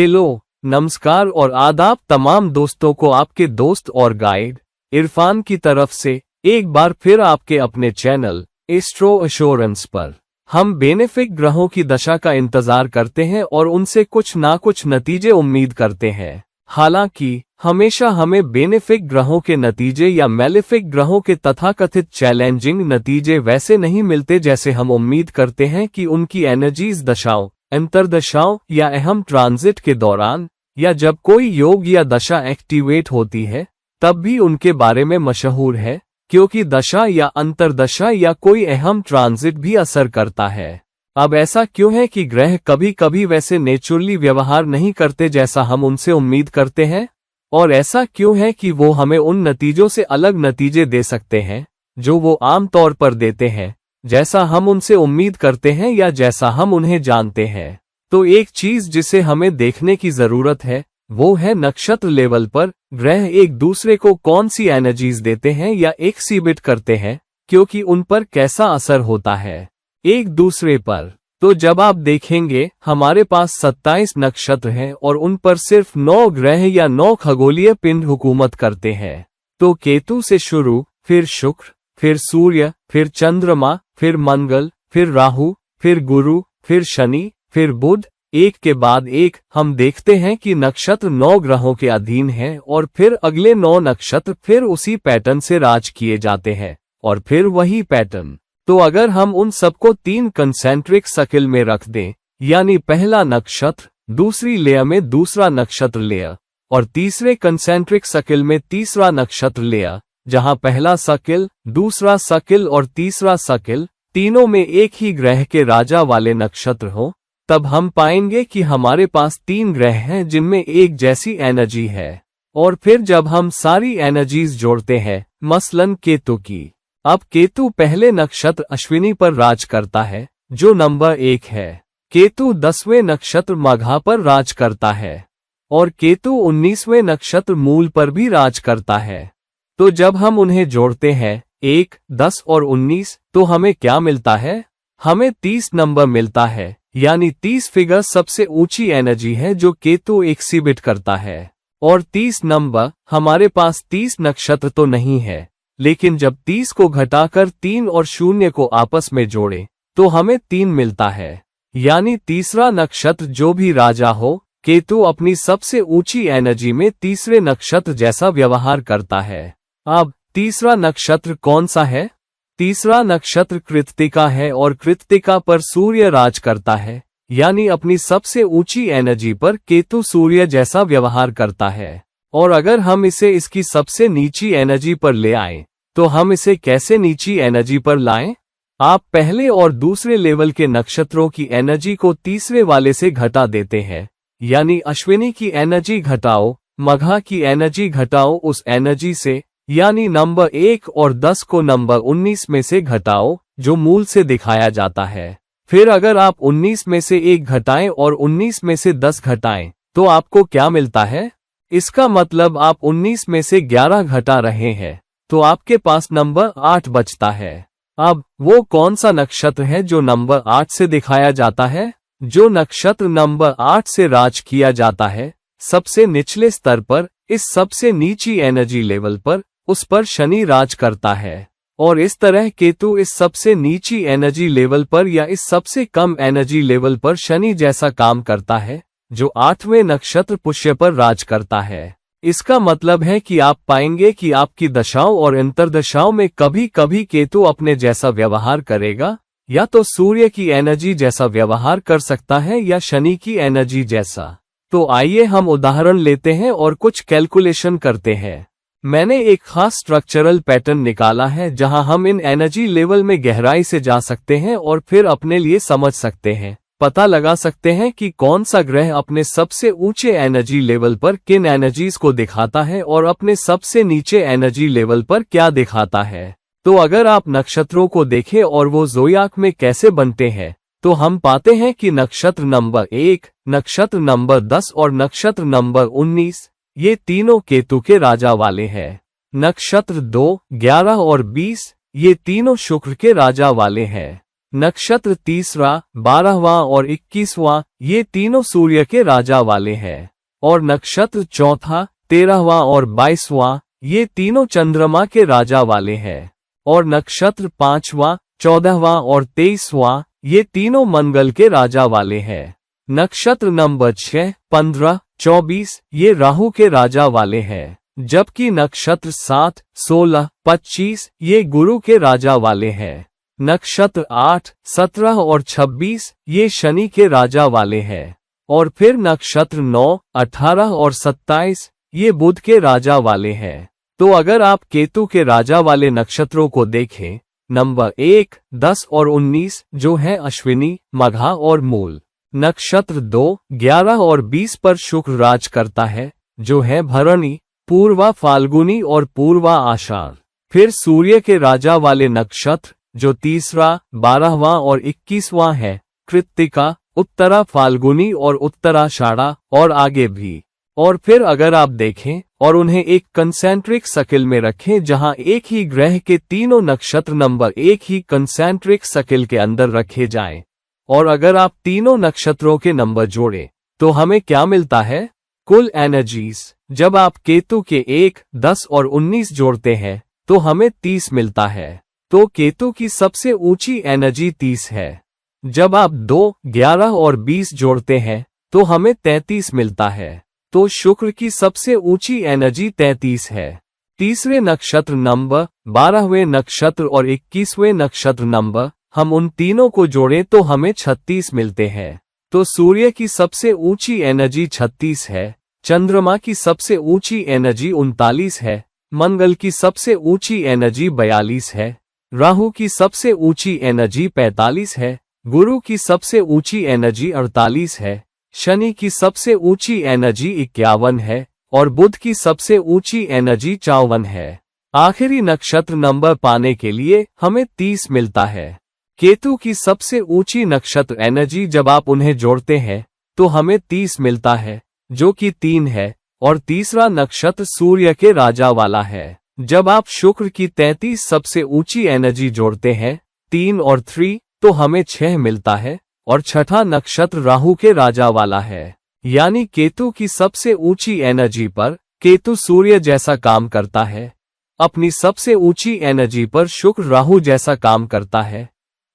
Hello, नमस्कार और आदाब तमाम दोस्तों को आपके दोस्त और गाइड इरफान की तरफ से एक बार फिर आपके अपने चैनल एस्ट्रो एश्योरेंस पर। हम बेनिफिक ग्रहों की दशा का इंतजार करते हैं और उनसे कुछ ना कुछ नतीजे उम्मीद करते हैं। हालांकि हमेशा हमें बेनिफिक ग्रहों के नतीजे या मैलेफिक ग्रहों के तथाकथित चैलेंजिंग नतीजे वैसे नहीं मिलते जैसे हम उम्मीद करते हैं कि उनकी एनर्जीज दशाओं, अंतर्दशाओं या अहम ट्रांजिट के दौरान या जब कोई योग या दशा एक्टिवेट होती है तब भी उनके बारे में मशहूर है, क्योंकि दशा या अंतर्दशा या कोई अहम ट्रांजिट भी असर करता है। अब ऐसा क्यों है कि ग्रह कभी कभी वैसे नेचुरली व्यवहार नहीं करते जैसा हम उनसे उम्मीद करते हैं, और ऐसा क्यों है कि वो हमें उन नतीजों से अलग नतीजे दे सकते हैं जो वो आम तौर पर देते हैं, जैसा हम उनसे उम्मीद करते हैं या जैसा हम उन्हें जानते हैं। तो एक चीज जिसे हमें देखने की जरूरत है वो है नक्षत्र लेवल पर ग्रह एक दूसरे को कौन सी एनर्जीज देते हैं या एक्सिबिट करते हैं, क्योंकि उन पर कैसा असर होता है एक दूसरे पर। तो जब आप देखेंगे हमारे पास 27 नक्षत्र हैं और उन पर सिर्फ 9 ग्रह या 9 खगोलीय पिंड हुकूमत करते हैं। तो केतु से शुरू, फिर शुक्र, फिर सूर्य, फिर चंद्रमा, फिर मंगल, फिर राहु, फिर गुरु, फिर शनि, फिर बुध, एक के बाद एक हम देखते हैं कि नक्षत्र 9 ग्रहों के अधीन हैं और फिर अगले 9 नक्षत्र फिर उसी पैटर्न से राज किए जाते हैं और फिर वही पैटर्न। तो अगर हम उन सबको 3 कंसेंट्रिक सर्किल में रख दें, यानी पहला नक्षत्र, दूसरी लेयर में दूसरा नक्षत्र लेयर और तीसरे कंसेंट्रिक सर्किल में तीसरा नक्षत्र लेयर, जहां पहला सर्किल, दूसरा सर्किल और तीसरा सर्किल तीनों में एक ही ग्रह के राजा वाले नक्षत्र हो, तब हम पाएंगे कि हमारे पास 3 ग्रह हैं जिनमें एक जैसी एनर्जी है। और फिर जब हम सारी एनर्जीज जोड़ते हैं, मसलन केतु की, अब केतु पहले नक्षत्र अश्विनी पर राज करता है जो नंबर 1 है। केतु 10वें नक्षत्र मघा पर राज करता है और केतु 19वें नक्षत्र मूल पर भी राज करता है। तो जब हम उन्हें जोड़ते हैं 1, 10 और 19, तो हमें क्या मिलता है? हमें 30 नंबर मिलता है, यानी 30 फिगर सबसे ऊंची एनर्जी है जो केतु एक्सिबिट करता है। और 30 नंबर, हमारे पास 30 नक्षत्र तो नहीं है, लेकिन जब 30 को घटाकर 3 और 0 को आपस में जोड़े तो हमें 3 मिलता है, यानी तीसरा नक्षत्र जो भी राजा हो, केतु अपनी सबसे ऊंची एनर्जी में तीसरे नक्षत्र जैसा व्यवहार करता है। अब तीसरा नक्षत्र कौन सा है? तीसरा नक्षत्र कृत्तिका है और कृत्तिका पर सूर्य राज करता है, यानी अपनी सबसे ऊंची एनर्जी पर केतु सूर्य जैसा व्यवहार करता है। और अगर हम इसे इसकी सबसे नीची एनर्जी पर ले आएं, तो हम इसे कैसे नीची एनर्जी पर लाएं? आप पहले और दूसरे लेवल के नक्षत्रों की एनर्जी को तीसरे वाले से घटा देते हैं, यानी अश्विनी की एनर्जी घटाओ, मघा की एनर्जी घटाओ उस एनर्जी से, यानी नंबर 1 और 10 को नंबर 19 में से घटाओ जो मूल से दिखाया जाता है। फिर अगर आप 19 में से 1 घटाएं और 19 में से 10 घटाएं तो आपको क्या मिलता है? इसका मतलब आप 19 में से 11 घटा रहे हैं, तो आपके पास नंबर 8 बचता है। अब वो कौन सा नक्षत्र है जो नंबर 8 से दिखाया जाता है? जो नक्षत्र नंबर 8 से राज किया जाता है सबसे निचले स्तर पर, इस सबसे नीची एनर्जी लेवल पर, उस पर शनि राज करता है। और इस तरह केतु इस सबसे नीची एनर्जी लेवल पर या इस सबसे कम एनर्जी लेवल पर शनि जैसा काम करता है जो 8वें नक्षत्र पुष्य पर राज करता है। इसका मतलब है कि आप पाएंगे कि आपकी दशाओं और अंतर्दशाओं में कभी कभी केतु अपने जैसा व्यवहार करेगा, या तो सूर्य की एनर्जी जैसा व्यवहार कर सकता है या शनि की एनर्जी जैसा। तो आइए हम उदाहरण लेते हैं और कुछ कैलकुलेशन करते हैं। मैंने एक खास स्ट्रक्चरल पैटर्न निकाला है जहां हम इन एनर्जी लेवल में गहराई से जा सकते हैं और फिर अपने लिए समझ सकते हैं, पता लगा सकते हैं कि कौन सा ग्रह अपने सबसे ऊंचे एनर्जी लेवल पर किन एनर्जीज को दिखाता है और अपने सबसे नीचे एनर्जी लेवल पर क्या दिखाता है। तो अगर आप नक्षत्रों को देखें और वो ज़ोडियाक में कैसे बनते हैं, तो हम पाते हैं कि नक्षत्र नंबर 1, नक्षत्र नंबर 10 और नक्षत्र नंबर 19 ये तीनों केतु के राजा वाले हैं। नक्षत्र 2, 11 और 20 ये तीनों शुक्र के राजा वाले हैं। नक्षत्र तीसरा, 12वां और 21वां ये तीनों सूर्य के राजा वाले हैं। और नक्षत्र चौथा, 13वां और 22वां ये तीनों चंद्रमा के राजा वाले हैं। और नक्षत्र 5वां, 14वां और 23वां ये तीनों मंगल के राजा वाले हैं। नक्षत्र नंबर 6, 15, 24 ये राहु के राजा वाले हैं। जबकि नक्षत्र 7, 16, 25 ये गुरु के राजा वाले हैं। नक्षत्र 8, 17 और 26 ये शनि के राजा वाले हैं। और फिर नक्षत्र 9, 18 और 27 ये बुध के राजा वाले हैं। तो अगर आप केतु के राजा वाले नक्षत्रों को देखें, नंबर 1, 10 और 19 जो है अश्विनी, मघा और मूल। नक्षत्र 2, 11 और 20 पर शुक्र राज करता है, जो है भरणी, पूर्वा फाल्गुनी और पूर्वा आषाढ़। फिर सूर्य के राजा वाले नक्षत्र जो तीसरा, 12वां और 21वां है, कृत्तिका, उत्तरा फाल्गुनी और उत्तराषाढ़ा और आगे भी। और फिर अगर आप देखें और उन्हें एक कंसेंट्रिक सर्किल में रखें जहां एक ही ग्रह के तीनों नक्षत्र नंबर एक ही कंसेंट्रिक सर्किल के अंदर रखे जाएं, और अगर आप तीनों नक्षत्रों के नंबर जोड़ें तो हमें क्या मिलता है? कुल एनर्जीज। जब आप केतु के 1, 10 और 19 जोड़ते हैं तो हमें 30 मिलता है। तो केतु की सबसे ऊंची एनर्जी 30 है। जब आप 2, 11 और 20 जोड़ते हैं तो हमें 33 मिलता है। तो शुक्र की सबसे ऊंची एनर्जी 33 है। तीसरे नक्षत्र नंबर, 12वें नक्षत्र और 21वें नक्षत्र नंबर, हम उन तीनों को जोड़ें तो हमें 36 मिलते हैं। तो सूर्य की सबसे ऊंची एनर्जी 36 है, चंद्रमा की सबसे ऊंची एनर्जी 39 है, मंगल की सबसे ऊंची एनर्जी 42 है, राहु की सबसे ऊंची एनर्जी 45 है, गुरु की सबसे ऊंची एनर्जी 48 है, शनि की सबसे ऊंची एनर्जी 51 है और बुध की सबसे ऊंची एनर्जी 54 है। आखिरी नक्षत्र नंबर पाने के लिए हमें 30 मिलता है। केतु की सबसे ऊंची नक्षत्र एनर्जी जब आप उन्हें जोड़ते हैं तो हमें 30 मिलता है, जो कि 3 है, और तीसरा नक्षत्र सूर्य के राजा वाला है। जब आप शुक्र की 33 सबसे ऊंची एनर्जी जोड़ते हैं, 3 और 3, तो हमें 6 मिलता है, और छठा नक्षत्र राहु के राजा वाला है। यानी केतु की सबसे ऊंची एनर्जी पर केतु सूर्य जैसा काम करता है, अपनी सबसे ऊंची एनर्जी पर शुक्र राहु जैसा काम करता है,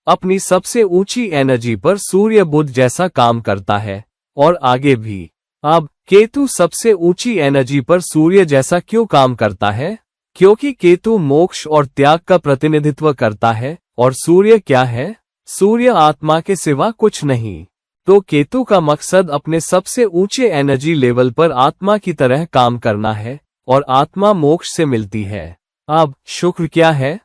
अपनी सबसे ऊंची एनर्जी पर सूर्य बुध जैसा काम करता है, और आगे भी। अब केतु सबसे ऊंची एनर्जी पर सूर्य जैसा क्यों काम करता है? क्योंकि केतु मोक्ष और त्याग का प्रतिनिधित्व करता है, और सूर्य क्या है? सूर्य आत्मा के सिवा कुछ नहीं। तो केतु का मकसद अपने सबसे ऊंचे एनर्जी लेवल पर आत्मा की तरह काम करना है, और आत्मा मोक्ष से मिलती है। अब शुक्र क्या है?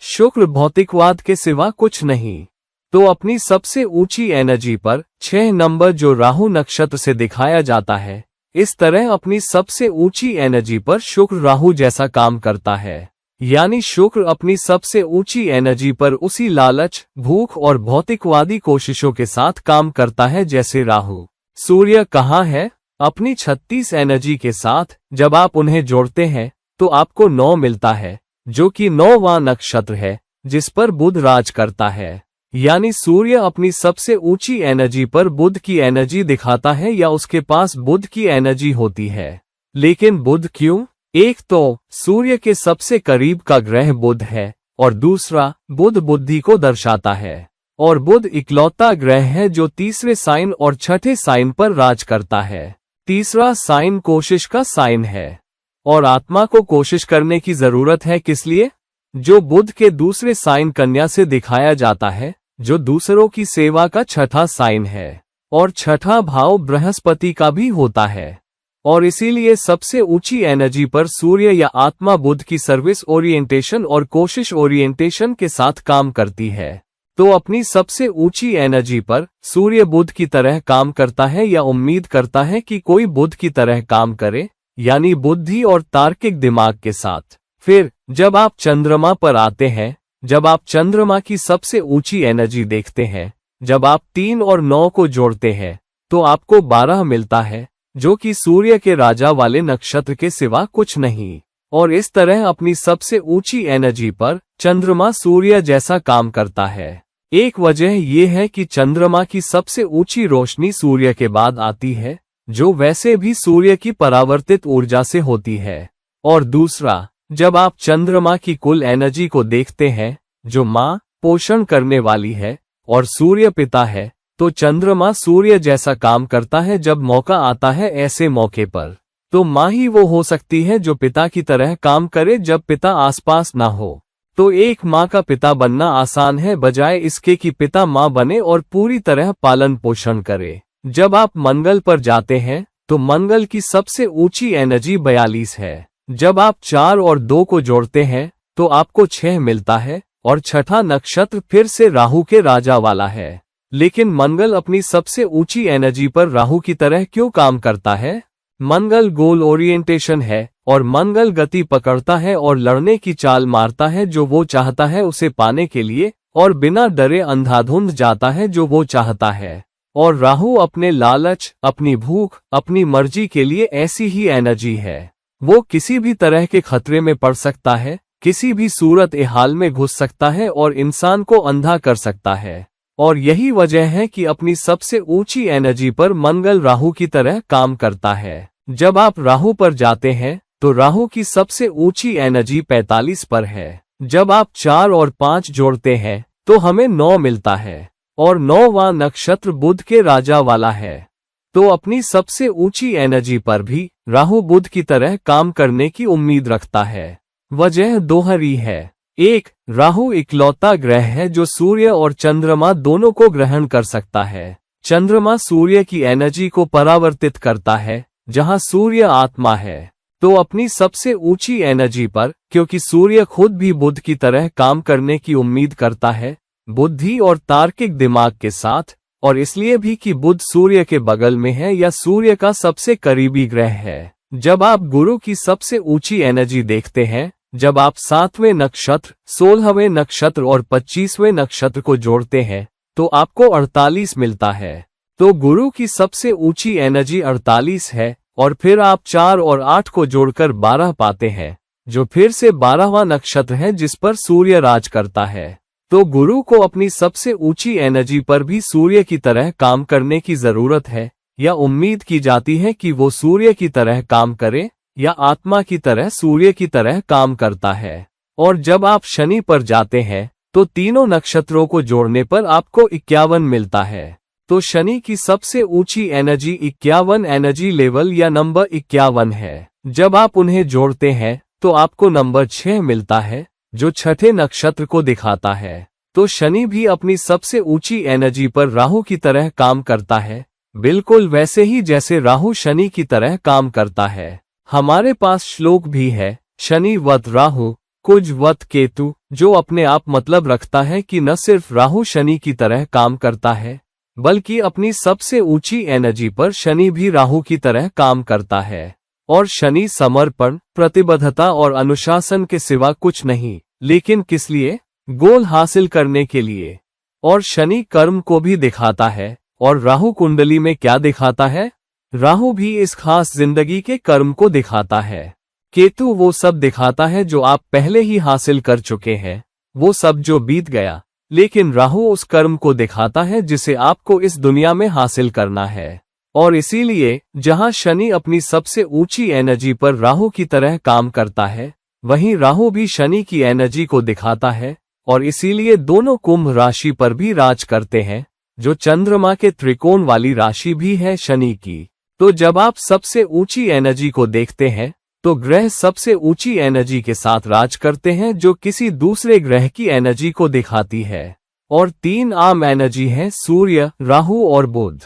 शुक्र भौतिकवाद के सिवा कुछ नहीं। तो अपनी सबसे ऊंची एनर्जी पर 6 नंबर जो राहु नक्षत्र से दिखाया जाता है, इस तरह अपनी सबसे ऊंची एनर्जी पर शुक्र राहु जैसा काम करता है। यानी शुक्र अपनी सबसे ऊंची एनर्जी पर उसी लालच, भूख और भौतिकवादी कोशिशों के साथ काम करता है जैसे राहु। सूर्य कहाँ है? अपनी 36 एनर्जी के साथ जब आप उन्हें जोड़ते हैं तो आपको 9 मिलता है, जो कि 9वां नक्षत्र है जिस पर बुध राज करता है। यानी सूर्य अपनी सबसे ऊंची एनर्जी पर बुध की एनर्जी दिखाता है, या उसके पास बुध की एनर्जी होती है। लेकिन बुध क्यों? एक तो सूर्य के सबसे करीब का ग्रह बुध है, और दूसरा बुध बुद्धि को दर्शाता है, और बुध इकलौता ग्रह है जो तीसरे साइन और छठे साइन पर राज करता है। तीसरा साइन कोशिश का साइन है, और आत्मा को कोशिश करने की जरूरत है किस लिए? जो बुध के दूसरे साइन कन्या से दिखाया जाता है, जो दूसरों की सेवा का छठा साइन है, और छठा भाव बृहस्पति का भी होता है। और इसीलिए सबसे ऊंची एनर्जी पर सूर्य या आत्मा बुध की सर्विस ओरिएंटेशन और कोशिश ओरिएंटेशन के साथ काम करती है। तो अपनी सबसे ऊंची एनर्जी पर सूर्य बुध की तरह काम करता है, या उम्मीद करता है कि कोई बुध की तरह काम करे, यानी बुद्धि और तार्किक दिमाग के साथ। फिर जब आप चंद्रमा पर आते हैं, जब आप चंद्रमा की सबसे ऊंची एनर्जी देखते हैं, जब आप 3 और 9 को जोड़ते हैं तो आपको 12 मिलता है, जो कि सूर्य के राजा वाले नक्षत्र के सिवा कुछ नहीं। और इस तरह अपनी सबसे ऊंची एनर्जी पर चंद्रमा सूर्य जैसा काम करता है। एक वजह यह है कि चंद्रमा की सबसे ऊंची रोशनी सूर्य के बाद आती है, जो वैसे भी सूर्य की परावर्तित ऊर्जा से होती है। और दूसरा, जब आप चंद्रमा की कुल एनर्जी को देखते हैं, जो माँ पोषण करने वाली है और सूर्य पिता है, तो चंद्रमा सूर्य जैसा काम करता है। जब मौका आता है ऐसे मौके पर, तो माँ ही वो हो सकती है जो पिता की तरह काम करे जब पिता आसपास ना हो। तो एक माँ का पिता बनना आसान है, बजाय इसके कि पिता माँ बने और पूरी तरह पालन पोषण करे। जब आप मंगल पर जाते हैं, तो मंगल की सबसे ऊंची एनर्जी 42 है। जब आप 4 और 2 को जोड़ते हैं, तो आपको 6 मिलता है, और छठा नक्षत्र फिर से राहु के राजा वाला है। लेकिन मंगल अपनी सबसे ऊंची एनर्जी पर राहु की तरह क्यों काम करता है? मंगल गोल ओरिएंटेशन है, और मंगल गति पकड़ता है और लड़ने की चाल मारता है जो वो चाहता है उसे पाने के लिए, और बिना डरे अंधाधुंध जाता है जो वो चाहता है। और राहु अपने लालच, अपनी भूख, अपनी मर्जी के लिए ऐसी ही एनर्जी है। वो किसी भी तरह के खतरे में पड़ सकता है, किसी भी सूरत ए हाल में घुस सकता है और इंसान को अंधा कर सकता है। और यही वजह है कि अपनी सबसे ऊंची एनर्जी पर मंगल राहु की तरह काम करता है। जब आप राहु पर जाते हैं, तो राहु की सबसे ऊंची एनर्जी 45 पर है। जब आप 4 और 5 जोड़ते हैं, तो हमें 9 मिलता है, और 9वां नक्षत्र बुध के राजा वाला है। तो अपनी सबसे ऊंची एनर्जी पर भी राहु बुध की तरह काम करने की उम्मीद रखता है। वजह दोहरी है। एक, राहु इकलौता ग्रह है जो सूर्य और चंद्रमा दोनों को ग्रहण कर सकता है। चंद्रमा सूर्य की एनर्जी को परावर्तित करता है, जहां सूर्य आत्मा है। तो अपनी सबसे ऊंची एनर्जी पर, क्योंकि सूर्य खुद भी बुध की तरह काम करने की उम्मीद करता है, बुद्धि और तार्किक दिमाग के साथ, और इसलिए भी कि बुध सूर्य के बगल में है या सूर्य का सबसे करीबी ग्रह है। जब आप गुरु की सबसे ऊंची एनर्जी देखते हैं, जब आप 7वें नक्षत्र, 16वें नक्षत्र और 25वें नक्षत्र को जोड़ते हैं, तो आपको 48 मिलता है। तो गुरु की सबसे ऊंची एनर्जी 48 है, और फिर आप 4 और 8 को जोड़कर 12 पाते हैं, जो फिर से 12वां नक्षत्र है जिस पर सूर्य राज करता है। तो गुरु को अपनी सबसे ऊंची एनर्जी पर भी सूर्य की तरह काम करने की जरूरत है, या उम्मीद की जाती है कि वो सूर्य की तरह काम करे, या आत्मा की तरह सूर्य की तरह काम करता है। और जब आप शनि पर जाते हैं, तो तीनों नक्षत्रों को जोड़ने पर आपको 51 मिलता है। तो शनि की सबसे ऊंची एनर्जी 51 एनर्जी लेवल या नंबर 51 है। जब आप उन्हें जोड़ते हैं, तो आपको नंबर 6 मिलता है, जो छठे नक्षत्र को दिखाता है। तो शनि भी अपनी सबसे ऊंची एनर्जी पर राहु की तरह काम करता है, बिल्कुल वैसे ही जैसे राहु शनि की तरह काम करता है। हमारे पास श्लोक भी है, शनि वत राहु कुज वत केतु, जो अपने आप मतलब रखता है कि न सिर्फ राहु शनि की तरह काम करता है, बल्कि अपनी सबसे ऊंची एनर्जी पर शनि भी राहु की तरह काम करता है। और शनि समर्पण, प्रतिबद्धता और अनुशासन के सिवा कुछ नहीं, लेकिन किस लिए? गोल हासिल करने के लिए। और शनि कर्म को भी दिखाता है, और राहु कुंडली में क्या दिखाता है? राहु भी इस खास जिंदगी के कर्म को दिखाता है। केतु वो सब दिखाता है जो आप पहले ही हासिल कर चुके हैं, वो सब जो बीत गया। लेकिन राहु उस कर्म को दिखाता है जिसे आपको इस दुनिया में हासिल करना है। और इसीलिए जहां शनि अपनी सबसे ऊंची एनर्जी पर राहु की तरह काम करता है, वहीं राहु भी शनि की एनर्जी को दिखाता है, और इसीलिए दोनों कुंभ राशि पर भी राज करते हैं, जो चंद्रमा के त्रिकोण वाली राशि भी है शनि की। तो जब आप सबसे ऊंची एनर्जी को देखते हैं, तो ग्रह सबसे ऊंची एनर्जी के साथ राज करते हैं जो किसी दूसरे ग्रह की एनर्जी को दिखाती है। और 3 आम एनर्जी हैं, सूर्य, राहु और बुध।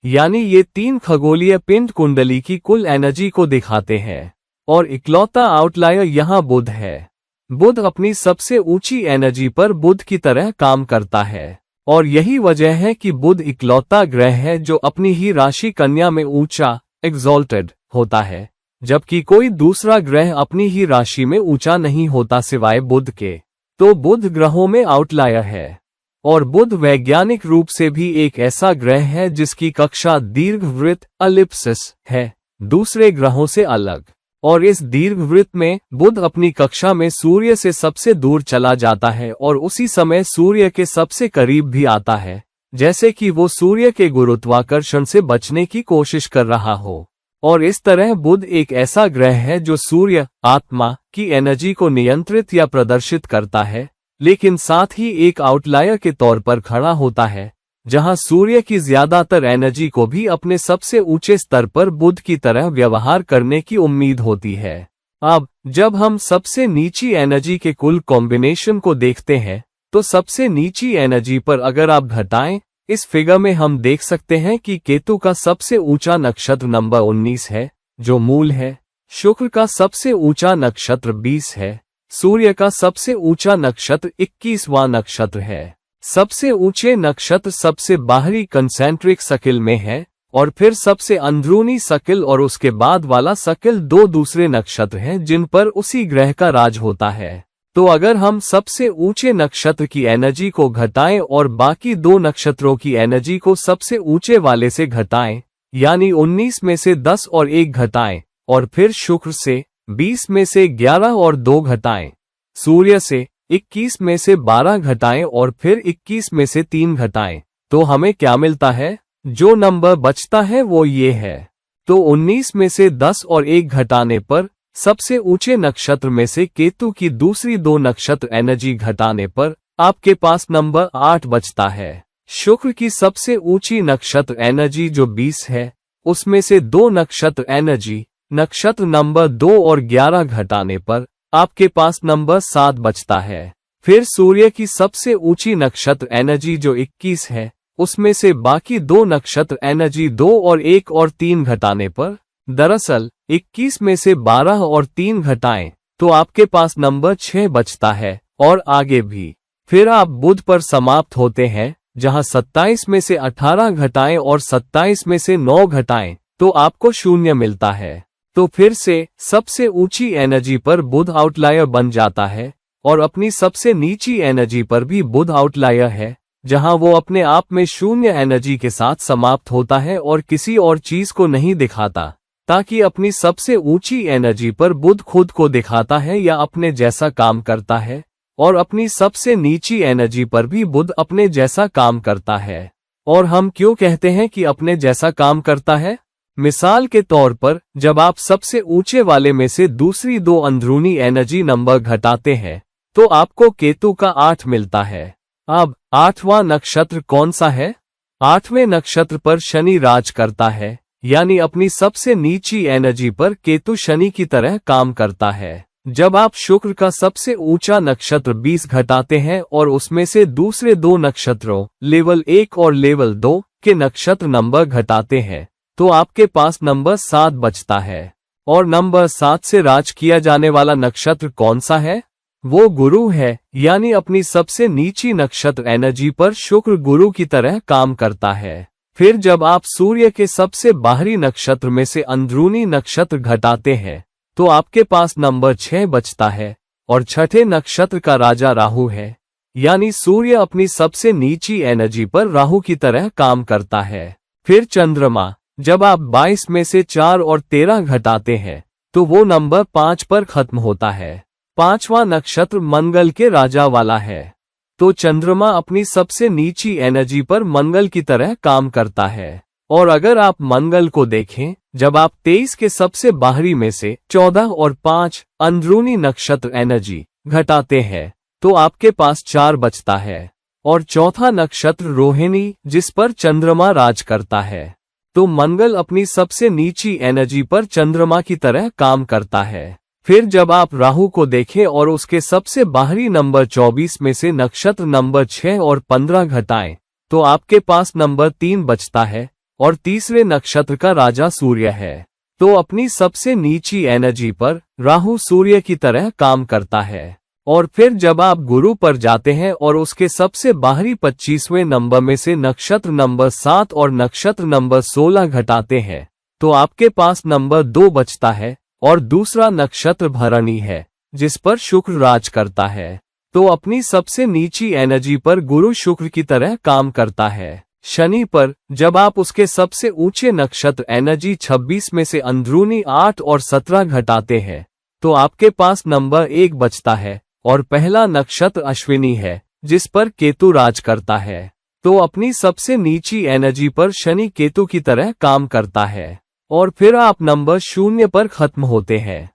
यानी ये 3 खगोलीय पिंड कुंडली की कुल एनर्जी को दिखाते हैं। और इकलौता आउटलायर यहाँ बुध है। बुध अपनी सबसे ऊंची एनर्जी पर बुध की तरह काम करता है, और यही वजह है कि बुध इकलौता ग्रह है जो अपनी ही राशि कन्या में ऊंचा, एक्सॉल्टेड होता है, जबकि कोई दूसरा ग्रह अपनी ही राशि में ऊंचा नहीं होता सिवाय बुध के। तो बुध ग्रहों में आउटलायर है। और बुध वैज्ञानिक रूप से भी एक ऐसा ग्रह है जिसकी कक्षा दीर्घवृत्त, एलिप्सिस है, दूसरे ग्रहों से अलग। और इस दीर्घवृत्त में बुध अपनी कक्षा में सूर्य से सबसे दूर चला जाता है और उसी समय सूर्य के सबसे करीब भी आता है, जैसे कि वो सूर्य के गुरुत्वाकर्षण से बचने की कोशिश कर रहा हो। और इस तरह बुध एक ऐसा ग्रह है जो सूर्य आत्मा की एनर्जी को नियंत्रित या प्रदर्शित करता है, लेकिन साथ ही एक आउटलायर के तौर पर खड़ा होता है, जहां सूर्य की ज्यादातर एनर्जी को भी अपने सबसे ऊंचे स्तर पर बुध की तरह व्यवहार करने की उम्मीद होती है। अब जब हम सबसे नीची एनर्जी के कुल कॉम्बिनेशन को देखते हैं, तो सबसे नीची एनर्जी पर अगर आप घटाएं, इस फिगर में हम देख सकते हैं कि केतु का सबसे ऊंचा नक्षत्र नंबर 19 है, जो मूल है। शुक्र का सबसे ऊंचा नक्षत्र 20 है। सूर्य का सबसे ऊंचा नक्षत्र 21वां नक्षत्र है। सबसे ऊंचे नक्षत्र सबसे बाहरी कंसेंट्रिक सर्किल में है, और फिर सबसे अंदरूनी सर्किल और उसके बाद वाला सर्किल दो दूसरे नक्षत्र हैं जिन पर उसी ग्रह का राज होता है। तो अगर हम सबसे ऊंचे नक्षत्र की एनर्जी को घटाएं और बाकी दो नक्षत्रों की एनर्जी को सबसे ऊंचे वाले से घटाएं, यानी 19 में से 10 और 1 घटाएं, और फिर शुक्र से 20 में से 11 और 2 घटाएं, सूर्य से 21 में से 12 घटाएं और फिर 21 में से 3 घटाएं, तो हमें क्या मिलता है? जो नंबर बचता है वो ये है। तो 19 में से 10 और 1 घटाने पर सबसे ऊंचे नक्षत्र में से केतु की दूसरी दो नक्षत्र एनर्जी घटाने पर आपके पास नंबर 8 बचता है। शुक्र की सबसे ऊंची नक्षत्र एनर्जी जो 20 है, उसमें से दो नक्षत्र एनर्जी नक्षत्र नंबर 2 और 11 घटाने पर आपके पास नंबर 7 बचता है। फिर सूर्य की सबसे ऊंची नक्षत्र एनर्जी जो 21 है, उसमें से बाकी दो नक्षत्र एनर्जी 2 और 1 और 3 घटाने पर दरअसल 21 में से 12 और 3 घटाएं तो आपके पास नंबर 6 बचता है, और आगे भी। फिर आप बुध पर समाप्त होते हैं, जहां 27 में से 18 घटाएं और 27 में से 9 घटाएं तो आपको 0 मिलता है। तो फिर से सबसे ऊंची एनर्जी पर बुध आउटलायर बन जाता है, और अपनी सबसे नीची एनर्जी पर भी बुध आउटलायर है, जहां वो अपने आप में 0 एनर्जी के साथ समाप्त होता है और किसी और चीज को नहीं दिखाता, ताकि अपनी सबसे ऊंची एनर्जी पर बुध खुद को दिखाता है या अपने जैसा काम करता है, और अपनी सबसे नीची एनर्जी पर भी बुध अपने जैसा काम करता है। और हम क्यों कहते हैं कि अपने जैसा काम करता है? मिसाल के तौर पर जब आप सबसे ऊंचे वाले में से दूसरी दो अंदरूनी एनर्जी नंबर घटाते हैं, तो आपको केतु का 8 मिलता है। अब 8वां नक्षत्र कौन सा है? 8वें नक्षत्र पर शनि राज करता है, यानी अपनी सबसे नीची एनर्जी पर केतु शनि की तरह काम करता है। जब आप शुक्र का सबसे ऊंचा नक्षत्र 20 घटाते हैं और उसमें से दूसरे दो नक्षत्रों लेवल 1 और लेवल 2 के नक्षत्र नंबर घटाते हैं, तो आपके पास नंबर 7 बचता है। और नंबर 7 से राज किया जाने वाला नक्षत्र कौन सा है? वो गुरु है, यानी अपनी सबसे नीची नक्षत्र एनर्जी पर शुक्र गुरु की तरह काम करता है। फिर जब आप सूर्य के सबसे बाहरी नक्षत्र में से अंदरूनी नक्षत्र घटाते हैं, तो आपके पास नंबर 6 बचता है, और छठे नक्षत्र का राजा राहु है, यानी सूर्य अपनी सबसे नीची एनर्जी पर राहु की तरह काम करता है। फिर चंद्रमा, जब आप 22 में से 4 और 13 घटाते हैं, तो वो नंबर 5 पर खत्म होता है। 5वां नक्षत्र मंगल के राजा वाला है, तो चंद्रमा अपनी सबसे नीची एनर्जी पर मंगल की तरह काम करता है। और अगर आप मंगल को देखें, जब आप 23 के सबसे बाहरी में से 14 और 5 अंदरूनी नक्षत्र एनर्जी घटाते हैं, तो आपके पास 4 बचता है। और चौथा नक्षत्र रोहिणी, जिस पर चंद्रमा राज करता है, तो मंगल अपनी सबसे नीची एनर्जी पर चंद्रमा की तरह काम करता है। फिर जब आप राहु को देखें और उसके सबसे बाहरी नंबर 24 में से नक्षत्र नंबर 6 और 15 घटाएं, तो आपके पास नंबर 3 बचता है, और तीसरे नक्षत्र का राजा सूर्य है। तो अपनी सबसे नीची एनर्जी पर राहु सूर्य की तरह काम करता है। और फिर जब आप गुरु पर जाते हैं और उसके सबसे बाहरी 25वें नंबर में से नक्षत्र नंबर 7 और नक्षत्र नंबर 16 घटाते हैं, तो आपके पास नंबर 2 बचता है, और दूसरा नक्षत्र भरणी है, जिस पर शुक्र राज करता है। तो अपनी सबसे नीची एनर्जी पर गुरु शुक्र की तरह काम करता है। शनि पर जब आप उसके सबसे ऊंचे नक्षत्र एनर्जी 26 में से अंदरूनी 8 और 17 घटाते हैं तो आपके पास नंबर 1 बचता है और पहला नक्षत्र अश्विनी है जिस पर केतु राज करता है। तो अपनी सबसे नीची एनर्जी पर शनि केतु की तरह काम करता है और फिर आप नंबर 0 पर खत्म होते हैं।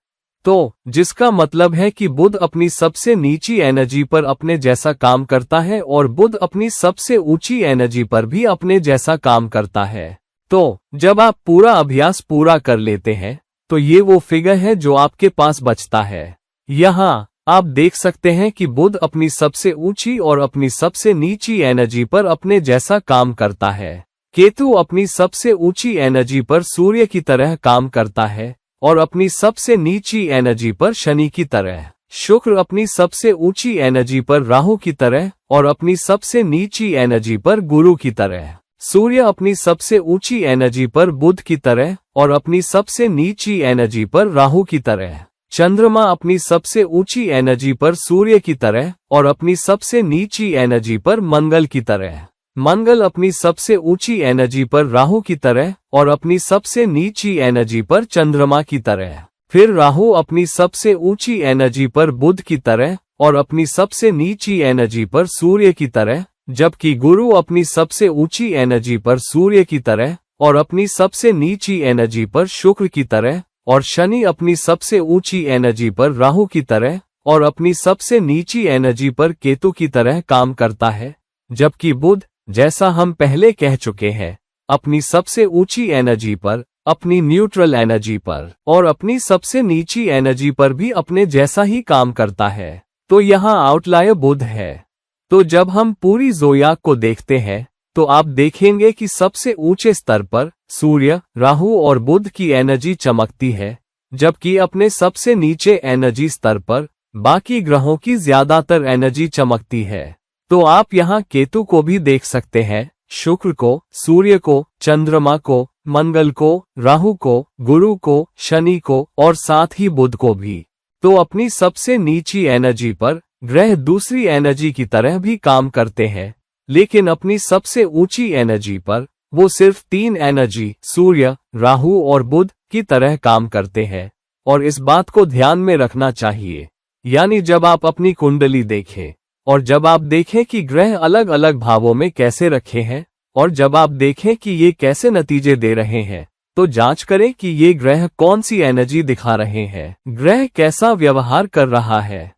तो जिसका मतलब है कि बुध अपनी सबसे नीची एनर्जी पर अपने जैसा काम करता है और बुध अपनी सबसे ऊंची एनर्जी पर भी अपने जैसा काम करता है। तो जब आप पूरा अभ्यास पूरा कर लेते हैं तो ये वो फिगर है जो आपके पास बचता है। यहाँ आप देख सकते हैं कि बुध अपनी सबसे ऊंची और अपनी सबसे नीची एनर्जी पर अपने जैसा काम करता है। केतु अपनी सबसे ऊंची एनर्जी पर सूर्य की तरह काम करता है और अपनी सबसे नीची एनर्जी पर शनि की तरह। शुक्र अपनी सबसे ऊंची एनर्जी पर राहु की तरह और अपनी सबसे नीची एनर्जी पर गुरु की तरह। सूर्य अपनी सबसे ऊंची एनर्जी पर बुध की तरह और अपनी सबसे नीची एनर्जी पर राहु की तरह। चंद्रमा अपनी सबसे ऊंची एनर्जी पर सूर्य की तरह और अपनी सबसे नीची एनर्जी पर मंगल की तरह। मंगल अपनी सबसे ऊंची एनर्जी पर राहु की तरह और अपनी सबसे नीची एनर्जी पर चंद्रमा की तरह। फिर राहु अपनी सबसे ऊंची एनर्जी पर बुध की तरह और अपनी सबसे नीची एनर्जी पर सूर्य की तरह, जबकि गुरु अपनी सबसे ऊंची एनर्जी पर सूर्य की तरह और अपनी सबसे नीची एनर्जी पर शुक्र की तरह, और शनि अपनी सबसे ऊंची एनर्जी पर राहु की तरह और अपनी सबसे नीची एनर्जी पर केतु की तरह काम करता है। जबकि बुध, जैसा हम पहले कह चुके हैं, अपनी सबसे ऊंची एनर्जी पर, अपनी न्यूट्रल एनर्जी पर और अपनी सबसे नीची एनर्जी पर भी अपने जैसा ही काम करता है। तो यहाँ आउटलायर बुध है। तो जब हम पूरी ज़ोडियाक को देखते हैं तो आप देखेंगे कि सबसे ऊंचे स्तर पर सूर्य, राहु और बुध की एनर्जी चमकती है, जबकि अपने सबसे नीचे एनर्जी स्तर पर बाकी ग्रहों की ज्यादातर एनर्जी चमकती है। तो आप यहाँ केतु को भी देख सकते हैं, शुक्र को, सूर्य को, चंद्रमा को, मंगल को, राहु को, गुरु को, शनि को और साथ ही बुध को भी। तो अपनी सबसे नीची एनर्जी पर ग्रह दूसरी एनर्जी की तरह भी काम करते हैं, लेकिन अपनी सबसे ऊंची एनर्जी पर वो सिर्फ 3 एनर्जी सूर्य, राहु और बुध की तरह काम करते हैं। और इस बात को ध्यान में रखना चाहिए, यानी जब आप अपनी कुंडली देखें और जब आप देखें कि ग्रह अलग अलग भावों में कैसे रखे हैं और जब आप देखें कि ये कैसे नतीजे दे रहे हैं, तो जांच करें कि ये ग्रह कौन सी एनर्जी दिखा रहे हैं, ग्रह कैसा व्यवहार कर रहा है।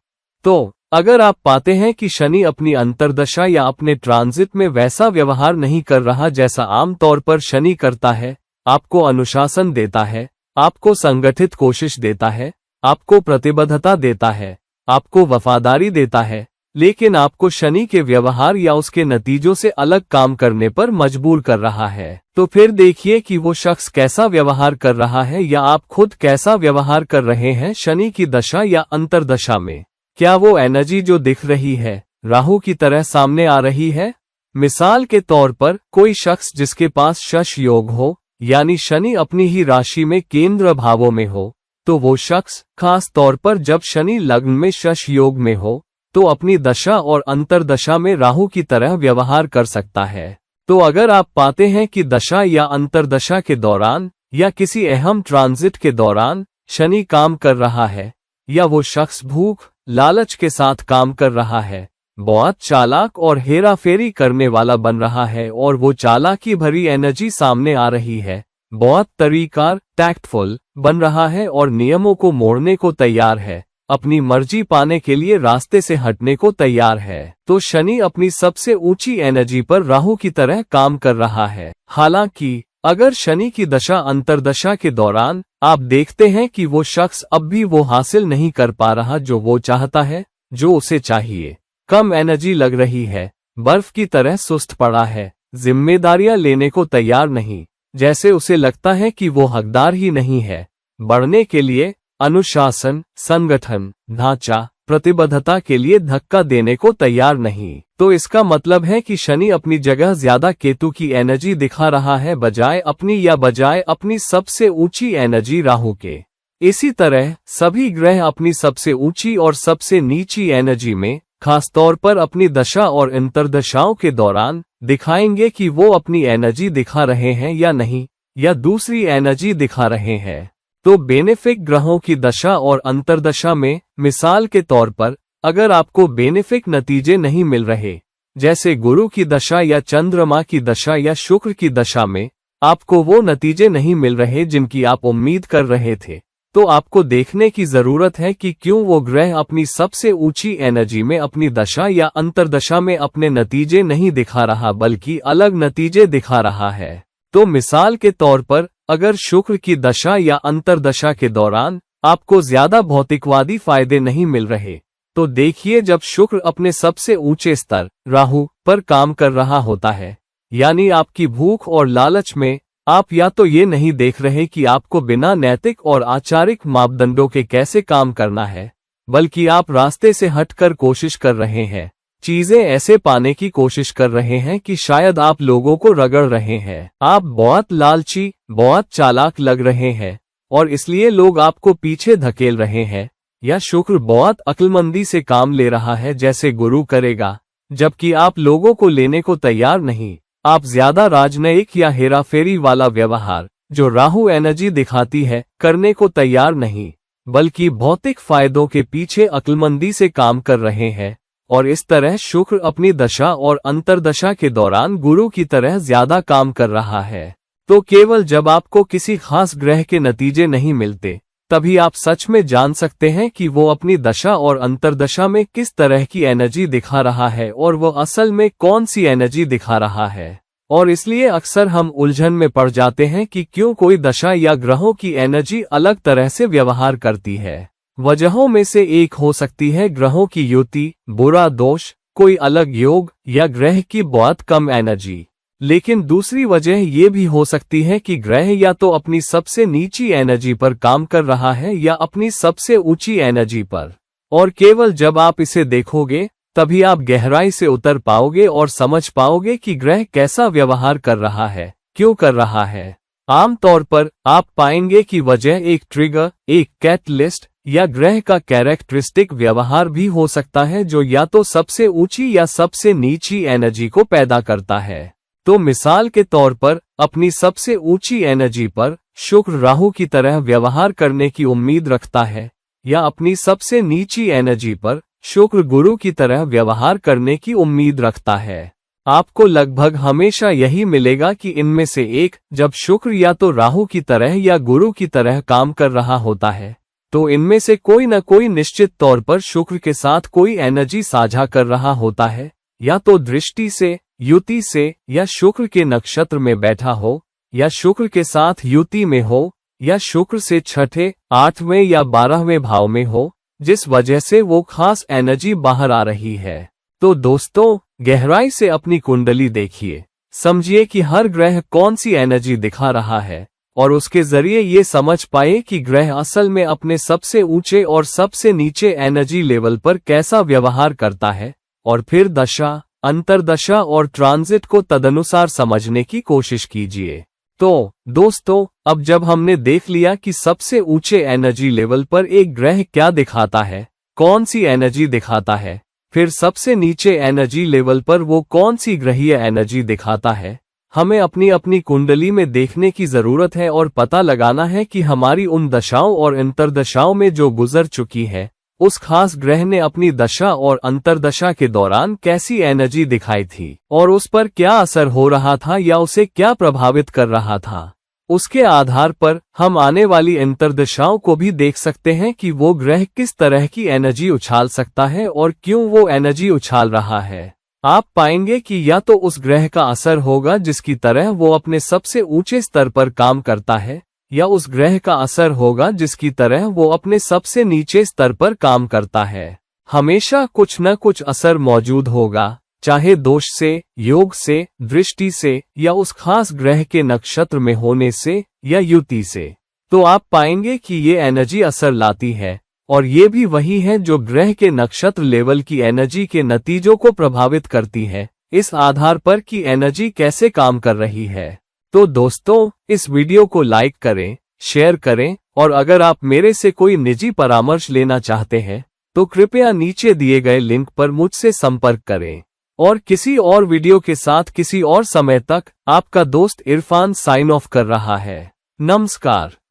तो अगर आप पाते हैं कि शनि अपनी अंतर्दशा या अपने ट्रांजिट में वैसा व्यवहार नहीं कर रहा जैसा आमतौर पर शनि करता है, आपको अनुशासन देता है, आपको संगठित कोशिश देता है, आपको प्रतिबद्धता देता है, आपको वफादारी देता है, लेकिन आपको शनि के व्यवहार या उसके नतीजों से अलग काम करने पर मजबूर कर रहा है, तो फिर देखिए कि वो शख्स कैसा व्यवहार कर रहा है या आप खुद कैसा व्यवहार कर रहे हैं शनि की दशा या अंतर्दशा में। क्या वो एनर्जी जो दिख रही है राहु की तरह सामने आ रही है? मिसाल के तौर पर कोई शख्स जिसके पास शश योग हो, यानी शनि अपनी ही राशि में केंद्र भावों में हो, तो वो शख्स खास तौर पर जब शनि लग्न में शश योग में हो तो अपनी दशा और अंतर्दशा में राहु की तरह व्यवहार कर सकता है। तो अगर आप पाते हैं कि दशा या अंतर्दशा के दौरान या किसी अहम ट्रांजिट के दौरान शनि काम कर रहा है या वो शख्स भूख लालच के साथ काम कर रहा है, बहुत चालाक और हेराफेरी करने वाला बन रहा है और वो चालाकी भरी एनर्जी सामने आ रही है, बहुत तरीकार टैक्टफुल बन रहा है और नियमों को मोड़ने को तैयार है, अपनी मर्जी पाने के लिए रास्ते से हटने को तैयार है, तो शनि अपनी सबसे ऊंची एनर्जी पर राहु की तरह काम कर रहा है। हालांकि अगर शनि की दशा अंतर्दशा के दौरान आप देखते हैं कि वो शख्स अब भी वो हासिल नहीं कर पा रहा जो वो चाहता है, जो उसे चाहिए, कम एनर्जी लग रही है, बर्फ की तरह सुस्त पड़ा है, जिम्मेदारियां लेने को तैयार नहीं, जैसे उसे लगता है कि वो हकदार ही नहीं है, बढ़ने के लिए अनुशासन, संगठन, ढांचा, प्रतिबद्धता के लिए धक्का देने को तैयार नहीं, तो इसका मतलब है कि शनि अपनी जगह ज्यादा केतु की एनर्जी दिखा रहा है बजाय अपनी सबसे ऊंची एनर्जी राहु के। इसी तरह सभी ग्रह अपनी सबसे ऊंची और सबसे नीची एनर्जी में, खासतौर पर अपनी दशा और अंतर्दशाओं के दौरान दिखाएंगे कि वो अपनी एनर्जी दिखा रहे हैं या नहीं, या दूसरी एनर्जी दिखा रहे हैं। तो बेनिफिक ग्रहों की दशा और अंतर्दशा में, मिसाल के तौर पर, अगर आपको बेनिफिक नतीजे नहीं मिल रहे, जैसे गुरु की दशा या चंद्रमा की दशा या शुक्र की दशा में आपको वो नतीजे नहीं मिल रहे जिनकी आप उम्मीद कर रहे थे, तो आपको देखने की जरूरत है कि क्यों वो ग्रह अपनी सबसे ऊंची एनर्जी में अपनी दशा या अंतर्दशा में अपने नतीजे नहीं दिखा रहा बल्कि अलग नतीजे दिखा रहा है। तो मिसाल के तौर पर, अगर शुक्र की दशा या अंतर्दशा के दौरान आपको ज्यादा भौतिकवादी फायदे नहीं मिल रहे, तो देखिए जब शुक्र अपने सबसे ऊंचे स्तर राहु पर काम कर रहा होता है, यानी आपकी भूख और लालच में, आप या तो ये नहीं देख रहे कि आपको बिना नैतिक और आचारिक मापदंडों के कैसे काम करना है, बल्कि आप रास्ते से हटकर कोशिश कर रहे हैं, चीजें ऐसे पाने की कोशिश कर रहे हैं कि शायद आप लोगों को रगड़ रहे हैं। आप बहुत लालची, बहुत चालाक लग रहे हैं और इसलिए लोग आपको पीछे धकेल रहे हैं, या शुक्र बहुत अक्लमंदी से काम ले रहा है जैसे गुरु करेगा, जबकि आप लोगों को लेने को तैयार नहीं। आप ज्यादा राजनयिक या हेराफेरी वाला व्यवहार, जो राहु एनर्जी दिखाती है, करने को तैयार नहीं, बल्कि भौतिक फायदों के पीछे अक्लमंदी से काम कर रहे हैं। और इस तरह शुक्र अपनी दशा और अंतर्दशा के दौरान गुरु की तरह ज्यादा काम कर रहा है। तो केवल जब आपको किसी खास ग्रह के नतीजे नहीं मिलते, तभी आप सच में जान सकते हैं कि वो अपनी दशा और अंतर्दशा में किस तरह की एनर्जी दिखा रहा है और वो असल में कौन सी एनर्जी दिखा रहा है। और इसलिए अक्सर हम उलझन में पड़ जाते हैं कि क्यों कोई दशा या ग्रहों की एनर्जी अलग तरह से व्यवहार करती है। वजहों में से एक हो सकती है ग्रहों की युति, बुरा दोष, कोई अलग योग, या ग्रह की बहुत कम एनर्जी। लेकिन दूसरी वजह ये भी हो सकती है कि ग्रह या तो अपनी सबसे नीची एनर्जी पर काम कर रहा है या अपनी सबसे ऊंची एनर्जी पर। और केवल जब आप इसे देखोगे, तभी आप गहराई से उतर पाओगे और समझ पाओगे कि ग्रह कैसा व्यवहार कर रहा है, क्यों कर रहा है। आमतौर पर आप पाएंगे कि वजह एक ट्रिगर, एक कैटलिस्ट या ग्रह का कैरेक्टरिस्टिक व्यवहार भी हो सकता है, जो या तो सबसे ऊंची या सबसे नीची एनर्जी को पैदा करता है। तो मिसाल के तौर पर, अपनी सबसे ऊंची एनर्जी पर शुक्र राहु की तरह व्यवहार करने की उम्मीद रखता है, या अपनी सबसे नीची एनर्जी पर शुक्र गुरु की तरह व्यवहार करने की उम्मीद रखता है। आपको लगभग हमेशा यही मिलेगा कि इनमें से एक, जब शुक्र या तो राहु की तरह या गुरु की तरह काम कर रहा होता है, तो इनमें से कोई न कोई निश्चित तौर पर शुक्र के साथ कोई एनर्जी साझा कर रहा होता है, या तो दृष्टि से, युति से, या शुक्र के नक्षत्र में बैठा हो, या शुक्र के साथ युति में हो, या शुक्र से छठे, 8वें या 12वें भाव में हो, जिस वजह से वो खास एनर्जी बाहर आ रही है। तो दोस्तों, गहराई से अपनी कुंडली देखिए, समझिए कि हर ग्रह कौन सी एनर्जी दिखा रहा है, और उसके जरिए ये समझ पाए कि ग्रह असल में अपने सबसे ऊंचे और सबसे नीचे एनर्जी लेवल पर कैसा व्यवहार करता है, और फिर दशा, अंतर्दशा और ट्रांजिट को तदनुसार समझने की कोशिश कीजिए। तो दोस्तों, अब जब हमने देख लिया कि सबसे ऊंचे एनर्जी लेवल पर एक ग्रह क्या दिखाता है, कौन सी एनर्जी दिखाता है, फिर सबसे नीचे एनर्जी लेवल पर वो कौन सी ग्रहीय एनर्जी दिखाता है, हमें अपनी अपनी कुंडली में देखने की जरूरत है और पता लगाना है कि हमारी उन दशाओं और अंतर्दशाओं में जो गुजर चुकी है, उस खास ग्रह ने अपनी दशा और अंतर्दशा के दौरान कैसी एनर्जी दिखाई थी, और उस पर क्या असर हो रहा था या उसे क्या प्रभावित कर रहा था। उसके आधार पर हम आने वाली अंतर्दशाओं को भी देख सकते हैं कि वो ग्रह किस तरह की एनर्जी उछाल सकता है और क्यों वो एनर्जी उछाल रहा है। आप पाएंगे कि या तो उस ग्रह का असर होगा जिसकी तरह वो अपने सबसे ऊंचे स्तर पर काम करता है, या उस ग्रह का असर होगा जिसकी तरह वो अपने सबसे नीचे स्तर पर काम करता है। हमेशा कुछ न कुछ असर मौजूद होगा, चाहे दोष से, योग से, दृष्टि से, या उस खास ग्रह के नक्षत्र में होने से, या युति से। तो आप पाएंगे कि ये एनर्जी असर लाती है, और ये भी वही है जो ग्रह के नक्षत्र लेवल की एनर्जी के नतीजों को प्रभावित करती है, इस आधार पर कि एनर्जी कैसे काम कर रही है। तो दोस्तों, इस वीडियो को लाइक करें, शेयर करें, और अगर आप मेरे से कोई निजी परामर्श लेना चाहते हैं, तो कृपया नीचे दिए गए लिंक पर मुझसे संपर्क करें। और किसी और वीडियो के साथ किसी और समय तक आपका दोस्त इरफान साइन ऑफ कर रहा है। नमस्कार।